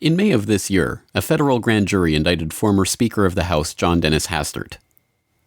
In May of this year, a federal grand jury indicted former Speaker of the House John Dennis Hastert.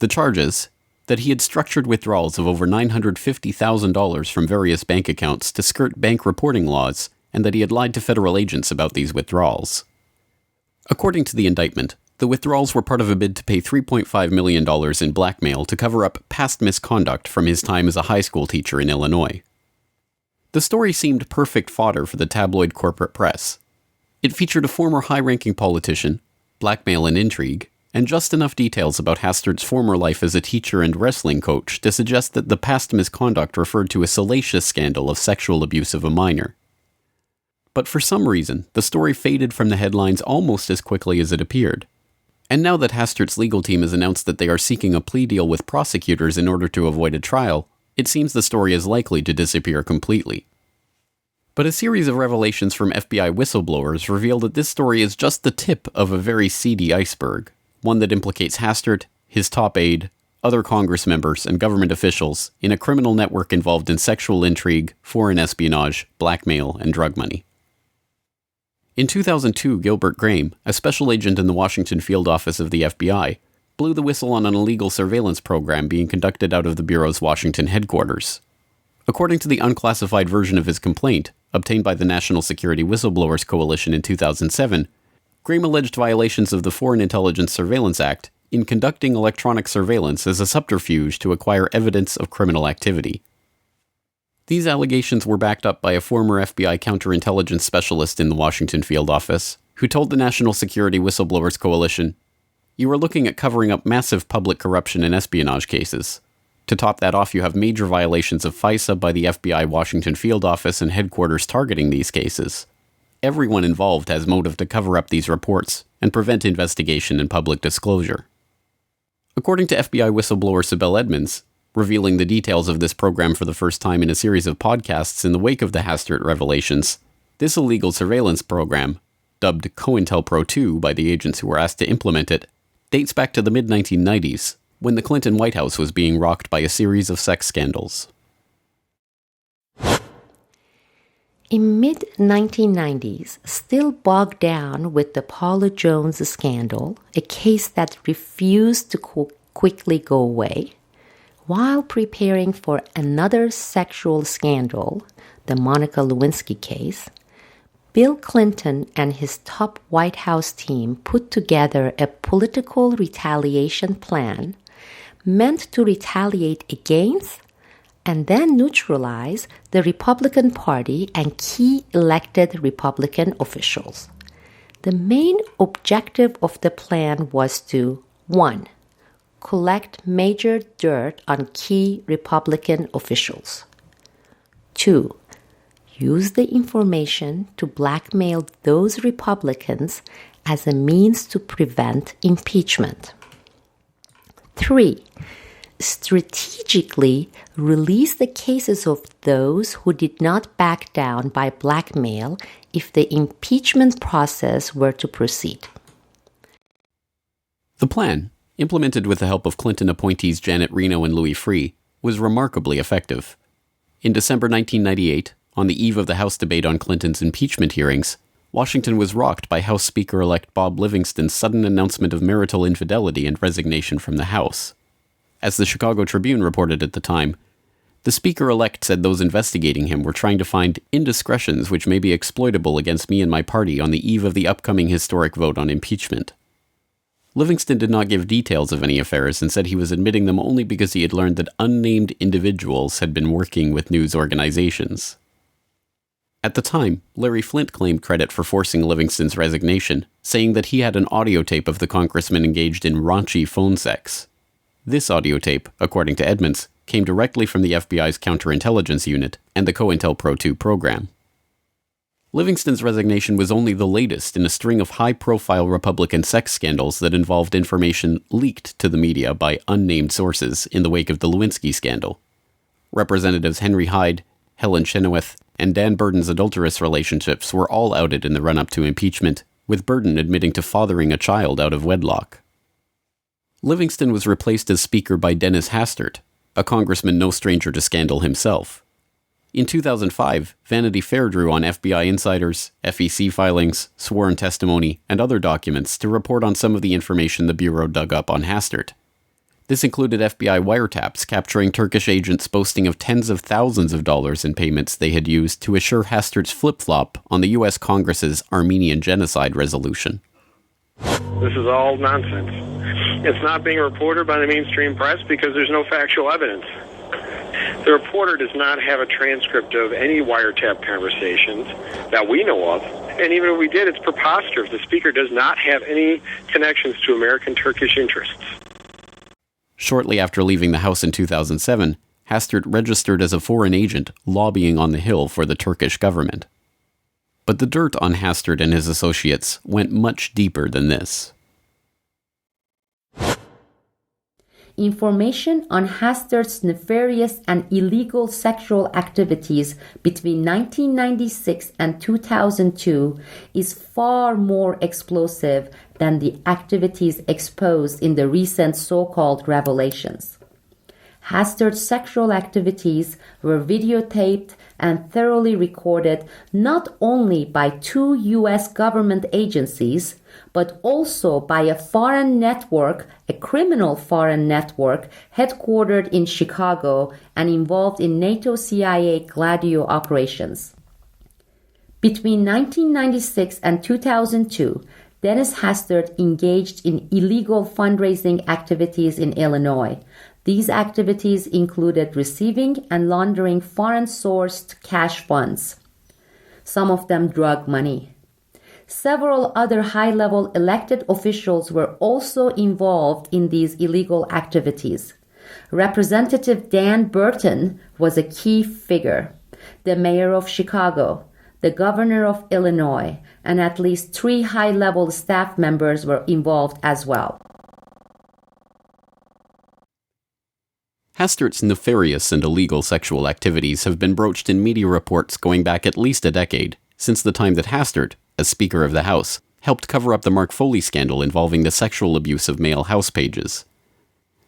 The charges? That he had structured withdrawals of over $950,000 from various bank accounts to skirt bank reporting laws, and that he had lied to federal agents about these withdrawals. According to the indictment, the withdrawals were part of a bid to pay $3.5 million in blackmail to cover up past misconduct from his time as a high school teacher in Illinois. The story seemed perfect fodder for the tabloid corporate press. It featured a former high-ranking politician, blackmail and intrigue, and just enough details about Hastert's former life as a teacher and wrestling coach to suggest that the past misconduct referred to a salacious scandal of sexual abuse of a minor. But for some reason, the story faded from the headlines almost as quickly as it appeared. And now that Hastert's legal team has announced that they are seeking a plea deal with prosecutors in order to avoid a trial, it seems the story is likely to disappear completely. But a series of revelations from FBI whistleblowers reveal that this story is just the tip of a very seedy iceberg, one that implicates Hastert, his top aide, other Congress members, and government officials in a criminal network involved in sexual intrigue, foreign espionage, blackmail, and drug money. In 2002, Gilbert Graham, a special agent in the Washington field office of the FBI, blew the whistle on an illegal surveillance program being conducted out of the Bureau's Washington headquarters. According to the unclassified version of his complaint, obtained by the National Security Whistleblowers Coalition in 2007, Graham alleged violations of the Foreign Intelligence Surveillance Act in conducting electronic surveillance as a subterfuge to acquire evidence of criminal activity. These allegations were backed up by a former FBI counterintelligence specialist in the Washington field office, who told the National Security Whistleblowers Coalition, "You are looking at covering up massive public corruption and espionage cases. To top that off, you have major violations of FISA by the FBI Washington field office and headquarters targeting these cases. Everyone involved has motive to cover up these reports and prevent investigation and public disclosure." According to FBI whistleblower Sibel Edmonds, revealing the details of this program for the first time in a series of podcasts in the wake of the Hastert revelations, this illegal surveillance program, dubbed COINTELPRO 2 by the agents who were asked to implement it, dates back to the mid-1990s, when the Clinton White House was being rocked by a series of sex scandals. In mid-1990s, still bogged down with the Paula Jones scandal, a case that refused to quickly go away, while preparing for another sexual scandal, the Monica Lewinsky case, Bill Clinton and his top White House team put together a political retaliation plan meant to retaliate against and then neutralize the Republican Party and key elected Republican officials. The main objective of the plan was to 1. Collect major dirt on key Republican officials. 2. Use the information to blackmail those Republicans as a means to prevent impeachment. 3. Strategically release the cases of those who did not back down by blackmail if the impeachment process were to proceed. The plan, implemented with the help of Clinton appointees Janet Reno and Louis Freeh, was remarkably effective. In December 1998, on the eve of the House debate on Clinton's impeachment hearings, Washington was rocked by House Speaker-elect Bob Livingston's sudden announcement of marital infidelity and resignation from the House. As the Chicago Tribune reported at the time, the Speaker-elect said those investigating him were trying to find indiscretions which may be exploitable against me and my party on the eve of the upcoming historic vote on impeachment. Livingston did not give details of any affairs and said he was admitting them only because he had learned that unnamed individuals had been working with news organizations. At the time, Larry Flynt claimed credit for forcing Livingston's resignation, saying that he had an audio tape of the congressman engaged in raunchy phone sex. This audio tape, according to Edmonds, came directly from the FBI's counterintelligence unit and the COINTELPRO 2 program. Livingston's resignation was only the latest in a string of high-profile Republican sex scandals that involved information leaked to the media by unnamed sources in the wake of the Lewinsky scandal. Representatives Henry Hyde, Helen Chenoweth, and Dan Burden's adulterous relationships were all outed in the run-up to impeachment, with Burden admitting to fathering a child out of wedlock. Livingston was replaced as Speaker by Dennis Hastert, a congressman no stranger to scandal himself. In 2005, Vanity Fair drew on FBI insiders, FEC filings, sworn testimony, and other documents to report on some of the information the Bureau dug up on Hastert. This included FBI wiretaps capturing Turkish agents boasting of tens of thousands of dollars in payments they had used to assure Hastert's flip-flop on the U.S. Congress's Armenian genocide resolution. This is all nonsense. It's not being reported by the mainstream press because there's no factual evidence. The reporter does not have a transcript of any wiretap conversations that we know of. And even if we did, it's preposterous. The speaker does not have any connections to American Turkish interests. Shortly after leaving the House in 2007, Hastert registered as a foreign agent lobbying on the Hill for the Turkish government. But the dirt on Hastert and his associates went much deeper than this. Information on Hastert's nefarious and illegal sexual activities between 1996 and 2002 is far more explosive than the activities exposed in the recent so-called revelations. Hastert's sexual activities were videotaped and thoroughly recorded not only by 2 U.S. government agencies, but also by a foreign network, a criminal foreign network, headquartered in Chicago and involved in NATO-CIA Gladio operations. Between 1996 and 2002, Dennis Hastert engaged in illegal fundraising activities in Illinois. These activities included receiving and laundering foreign-sourced cash funds, some of them drug money. Several other high-level elected officials were also involved in these illegal activities. Representative Dan Burton was a key figure, the mayor of Chicago, the governor of Illinois, and at least 3 high-level staff members were involved as well. Hastert's nefarious and illegal sexual activities have been broached in media reports going back at least a decade, since the time that Hastert, as Speaker of the House, helped cover up the Mark Foley scandal involving the sexual abuse of male House pages.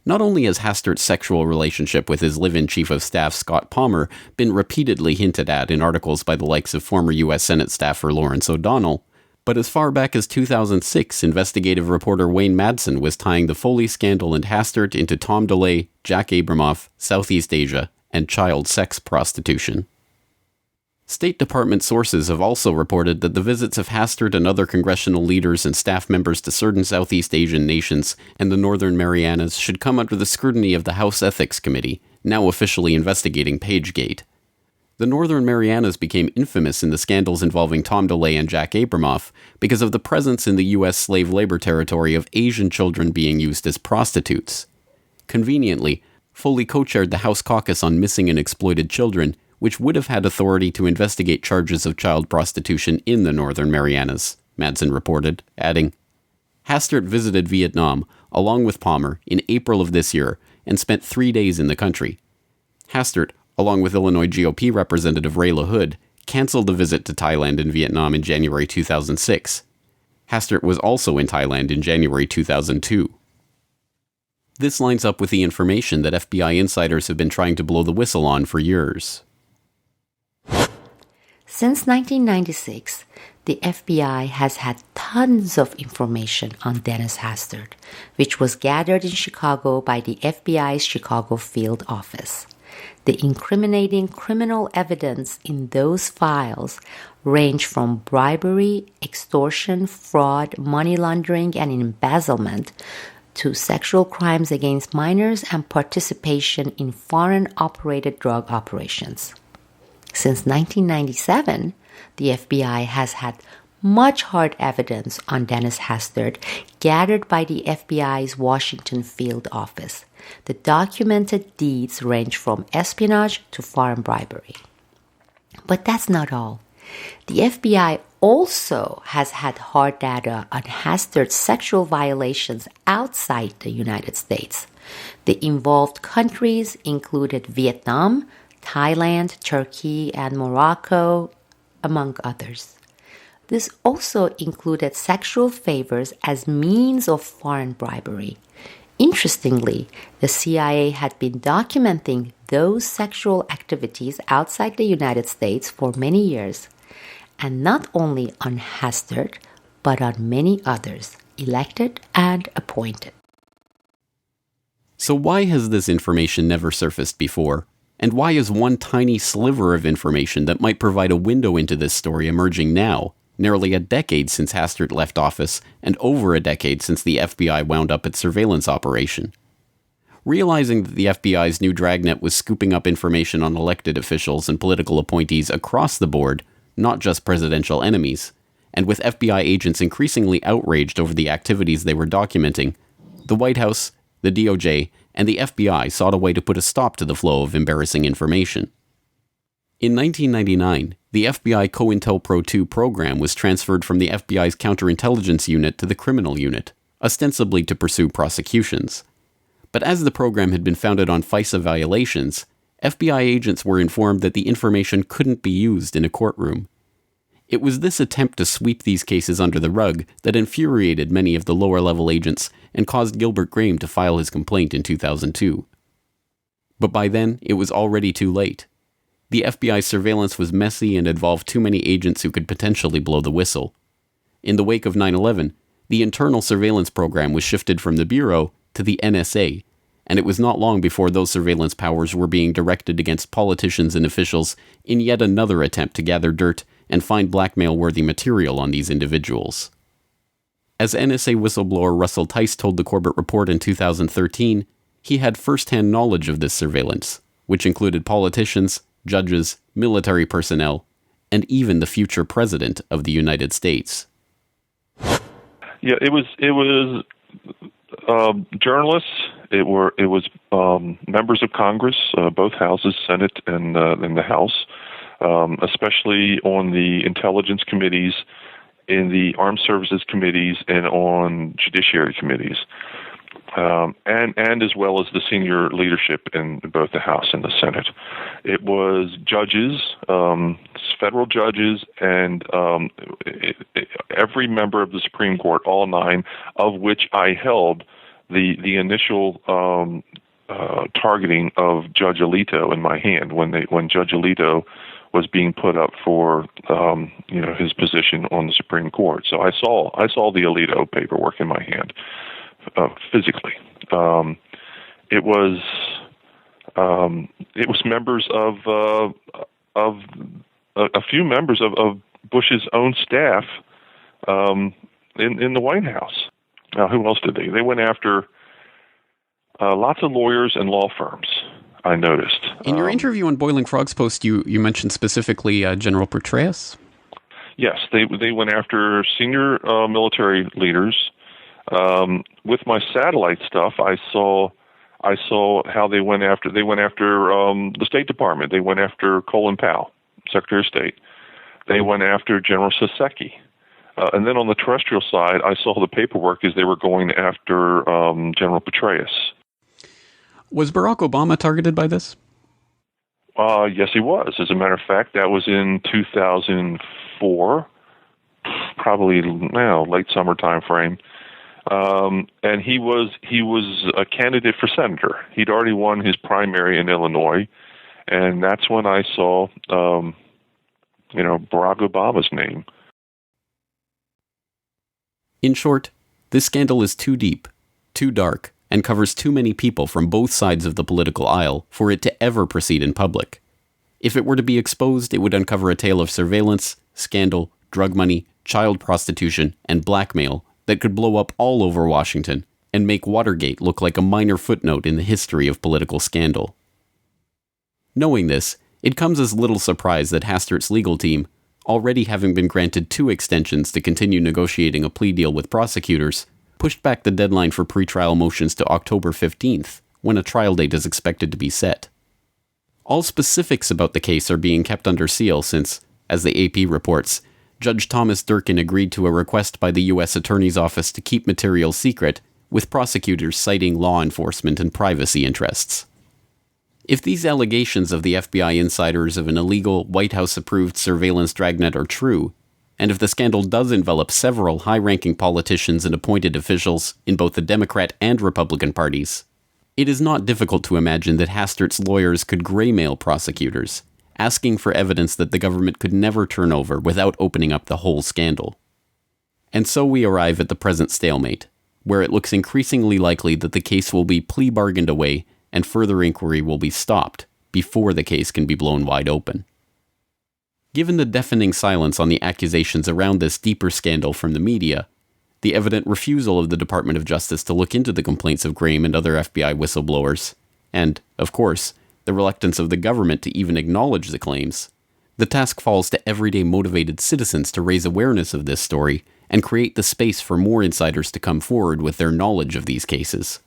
Not only has Hastert's sexual relationship with his live-in Chief of Staff Scott Palmer been repeatedly hinted at in articles by the likes of former U.S. Senate staffer Lawrence O'Donnell, but as far back as 2006, investigative reporter Wayne Madsen was tying the Foley scandal and Hastert into Tom DeLay, Jack Abramoff, Southeast Asia, and child sex prostitution. State Department sources have also reported that the visits of Hastert and other congressional leaders and staff members to certain Southeast Asian nations and the Northern Marianas should come under the scrutiny of the House Ethics Committee, now officially investigating Pagegate. The Northern Marianas became infamous in the scandals involving Tom DeLay and Jack Abramoff because of the presence in the U.S. slave labor territory of Asian children being used as prostitutes. Conveniently, Foley co-chaired the House Caucus on Missing and Exploited Children, which would have had authority to investigate charges of child prostitution in the Northern Marianas, Madsen reported, adding, Hastert visited Vietnam, along with Palmer, in April of this year, and spent 3 days in the country. Hastert, along with Illinois GOP Representative Ray LaHood, canceled the visit to Thailand and Vietnam in January 2006. Hastert was also in Thailand in January 2002. This lines up with the information that FBI insiders have been trying to blow the whistle on for years. Since 1996, the FBI has had tons of information on Dennis Hastert, which was gathered in Chicago by the FBI's Chicago field office. The incriminating criminal evidence in those files range from bribery, extortion, fraud, money laundering, and embezzlement to sexual crimes against minors and participation in foreign-operated drug operations. Since 1997, the FBI has had much hard evidence on Dennis Hastert gathered by the FBI's Washington field office. The documented deeds range from espionage to foreign bribery. But that's not all. The FBI also has had hard data on Hastert's sexual violations outside the United States. The involved countries included Vietnam, Thailand, Turkey, and Morocco, among others. This also included sexual favors as means of foreign bribery. Interestingly, the CIA had been documenting those sexual activities outside the United States for many years, and not only on Hastert, but on many others, elected and appointed. So why has this information never surfaced before? And why is one tiny sliver of information that might provide a window into this story emerging now, nearly a decade since Hastert left office and over a decade since the FBI wound up its surveillance operation? Realizing that the FBI's new dragnet was scooping up information on elected officials and political appointees across the board, not just presidential enemies, and with FBI agents increasingly outraged over the activities they were documenting, the White House, the DOJ, and the FBI sought a way to put a stop to the flow of embarrassing information. In 1999, the FBI COINTELPRO 2 program was transferred from the FBI's counterintelligence unit to the criminal unit, ostensibly to pursue prosecutions. But as the program had been founded on FISA violations, FBI agents were informed that the information couldn't be used in a courtroom. It was this attempt to sweep these cases under the rug that infuriated many of the lower-level agents and caused Gilbert Graham to file his complaint in 2002. But by then, it was already too late. The FBI's surveillance was messy and involved too many agents who could potentially blow the whistle. In the wake of 9/11, the internal surveillance program was shifted from the Bureau to the NSA, and it was not long before those surveillance powers were being directed against politicians and officials in yet another attempt to gather dirt and find blackmail-worthy material on these individuals. As NSA whistleblower Russell Tice told the Corbett Report in 2013, he had first-hand knowledge of this surveillance, which included politicians, judges, military personnel, and even the future president of the United States. Yeah, it was journalists. It was members of Congress, both houses, Senate and the House, especially on the intelligence committees, in the armed services committees, and on judiciary committees, and as well as the senior leadership in both the House and the Senate. It was judges, federal judges, and every member of the Supreme Court, all 9, of which I held the initial targeting of Judge Alito in my hand when Judge Alito was being put up for his position on the Supreme Court. So I saw the Alito paperwork in my hand physically. It was members of a few members of Bush's own staff in the White House. Who else did they? They went after lots of lawyers and law firms, I noticed. In your interview on Boiling Frogs Post, you mentioned specifically General Petraeus? Yes, they went after senior military leaders. With my satellite stuff, I saw how they went after the State Department. They went after Colin Powell, Secretary of State. They went after General Saseki. And then on the terrestrial side, I saw the paperwork as they were going after General Petraeus. Was Barack Obama targeted by this? Yes, he was. As a matter of fact, that was in 2004, probably late summer time frame. And he was a candidate for senator. He'd already won his primary in Illinois, and that's when I saw, Barack Obama's name. In short, this scandal is too deep, too dark, and covers too many people from both sides of the political aisle for it to ever proceed in public. If it were to be exposed, it would uncover a tale of surveillance, scandal, drug money, child prostitution, and blackmail that could blow up all over Washington and make Watergate look like a minor footnote in the history of political scandal. Knowing this, it comes as little surprise that Hastert's legal team, already having been granted 2 extensions to continue negotiating a plea deal with prosecutors, pushed back the deadline for pretrial motions to October 15th, when a trial date is expected to be set. All specifics about the case are being kept under seal since, as the AP reports, Judge Thomas Durkin agreed to a request by the U.S. Attorney's Office to keep material secret, with prosecutors citing law enforcement and privacy interests. If these allegations of the FBI insiders of an illegal, White House-approved surveillance dragnet are true, and if the scandal does envelop several high-ranking politicians and appointed officials in both the Democrat and Republican parties, it is not difficult to imagine that Hastert's lawyers could graymail prosecutors, asking for evidence that the government could never turn over without opening up the whole scandal. And so we arrive at the present stalemate, where it looks increasingly likely that the case will be plea bargained away and further inquiry will be stopped before the case can be blown wide open. Given the deafening silence on the accusations around this deeper scandal from the media, the evident refusal of the Department of Justice to look into the complaints of Graham and other FBI whistleblowers, and, of course, the reluctance of the government to even acknowledge the claims, the task falls to everyday motivated citizens to raise awareness of this story and create the space for more insiders to come forward with their knowledge of these cases.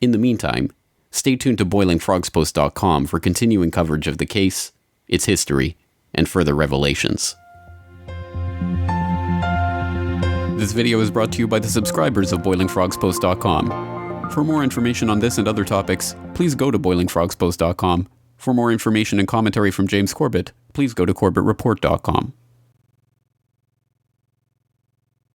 In the meantime, stay tuned to boilingfrogspost.com for continuing coverage of the case, its history, and further revelations. This video is brought to you by the subscribers of boilingfrogspost.com. For more information on this and other topics, please go to boilingfrogspost.com. For more information and commentary from James Corbett, please go to corbettreport.com.